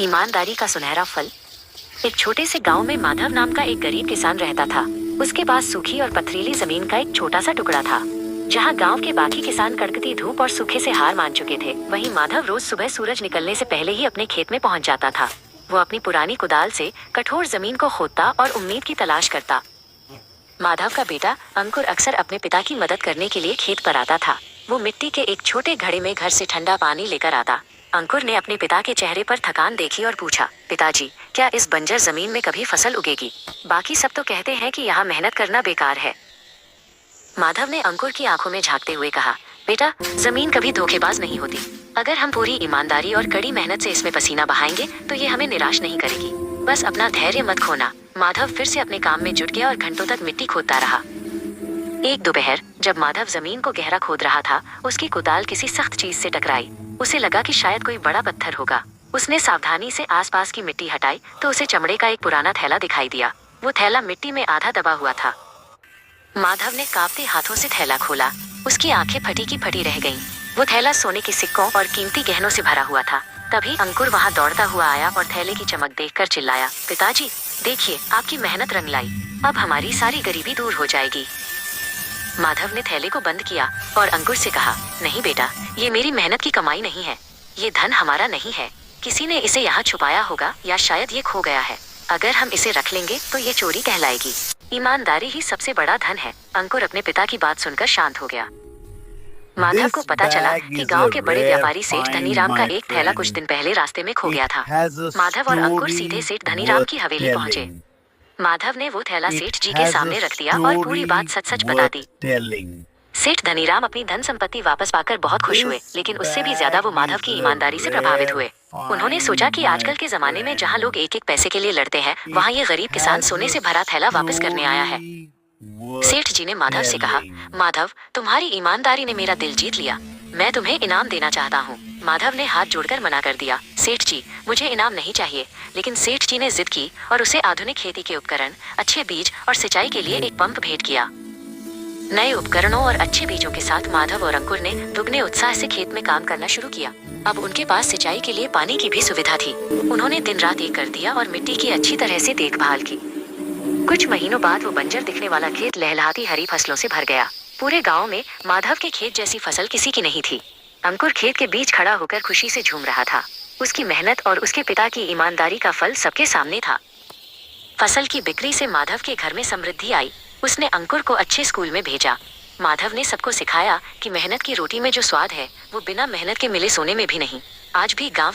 ईमानदारी का सुनहरा फल। एक छोटे से गांव में माधव नाम का एक गरीब किसान रहता था। उसके पास सूखी और पथरीली जमीन का एक छोटा सा टुकड़ा था। जहां गांव के बाकी किसान कड़कती धूप और सूखे से हार मान चुके थे, वहीं माधव रोज सुबह सूरज निकलने से पहले ही अपने खेत में पहुंच जाता था। वो अपनी पुरानी कुदाल से कठोर जमीन को खोदता और उम्मीद की तलाश करता। माधव का बेटा अंकुर अक्सर अपने पिता की मदद करने के लिए खेत पर आता था। वो मिट्टी के एक छोटे घड़े में घर से ठंडा पानी लेकर आता। अंकुर ने अपने पिता के चेहरे पर थकान देखी और पूछा, पिताजी, क्या इस बंजर जमीन में कभी फसल उगेगी? बाकी सब तो कहते हैं कि यहाँ मेहनत करना बेकार है। माधव ने अंकुर की आंखों में झांकते हुए कहा, बेटा, जमीन कभी धोखेबाज नहीं होती। अगर हम पूरी ईमानदारी और कड़ी मेहनत से इसमें पसीना बहाएंगे तो ये हमें निराश नहीं करेगी। बस अपना धैर्य मत खोना। माधव फिर से अपने काम में जुट गया और घंटों तक मिट्टी खोदता रहा। एक दोपहर जब माधव जमीन को गहरा खोद रहा था, उसकी कुदाल किसी सख्त चीज से टकराई। उसे लगा कि शायद कोई बड़ा पत्थर होगा। उसने सावधानी से आसपास की मिट्टी हटाई तो उसे चमड़े का एक पुराना थैला दिखाई दिया। वो थैला मिट्टी में आधा दबा हुआ था। माधव ने कांपते हाथों से थैला खोला। उसकी आंखें फटी की फटी रह गईं। वो थैला सोने के सिक्कों और कीमती गहनों से भरा हुआ था। तभी अंकुर वहां दौड़ता हुआ आया और थैले की चमक देखकर चिल्लाया, पिताजी, देखिए, आपकी मेहनत रंग लाई। अब हमारी सारी गरीबी दूर हो जाएगी। माधव ने थैले को बंद किया और अंकुर से कहा, नहीं बेटा, ये मेरी मेहनत की कमाई नहीं है। ये धन हमारा नहीं है। किसी ने इसे यहाँ छुपाया होगा या शायद ये खो गया है। अगर हम इसे रख लेंगे तो ये चोरी कहलाएगी। ईमानदारी ही सबसे बड़ा धन है। अंकुर अपने पिता की बात सुनकर शांत हो गया। माधव को पता चला कि गांव के बड़े व्यापारी सेठ धनीराम का एक थैला कुछ दिन पहले रास्ते में खो गया था। माधव और अंकुर सीधे सेठ धनीराम की हवेली पहुंचे। माधव ने वो थैला सेठ जी के सामने रख दिया और पूरी बात सच सच बता दी। सेठ धनीराम अपनी धन संपत्ति वापस पाकर बहुत खुश हुए, लेकिन उससे भी ज्यादा वो माधव की ईमानदारी से प्रभावित हुए। उन्होंने सोचा कि आजकल के जमाने में जहाँ लोग एक एक पैसे के लिए लड़ते हैं, वहाँ ये गरीब किसान सोने से भरा थैला वापस करने आया है। सेठ जी ने माधव से कहा, माधव, तुम्हारी ईमानदारी ने मेरा दिल जीत लिया। मैं तुम्हें इनाम देना चाहता हूँ। माधव ने हाथ जोड़कर मना कर दिया, सेठ जी, मुझे इनाम नहीं चाहिए। लेकिन सेठ जी ने जिद की और उसे आधुनिक खेती के उपकरण, अच्छे बीज और सिंचाई के लिए एक पंप भेंट किया। नए उपकरणों और अच्छे बीजों के साथ माधव और अंकुर ने दुगने उत्साह से खेत में काम करना शुरू किया। अब उनके पास सिंचाई के लिए पानी की भी सुविधा थी। उन्होंने दिन रात एक कर दिया और मिट्टी की अच्छी तरह से देखभाल की। कुछ महीनों बाद वो बंजर दिखने वाला खेत लहलहाती हरी फसलों से भर गया। पूरे गांव में माधव के खेत जैसी फसल किसी की नहीं थी। अंकुर खेत के बीच खड़ा होकर खुशी से झूम रहा था। उसकी मेहनत और उसके पिता की ईमानदारी का फल सबके सामने था। फसल की बिक्री से माधव के घर में समृद्धि आई। उसने अंकुर को अच्छे स्कूल में भेजा। माधव ने सबको सिखाया कि मेहनत की रोटी में जो स्वाद है, वो बिना मेहनत के मिले सोने में भी नहीं। आज भी गांव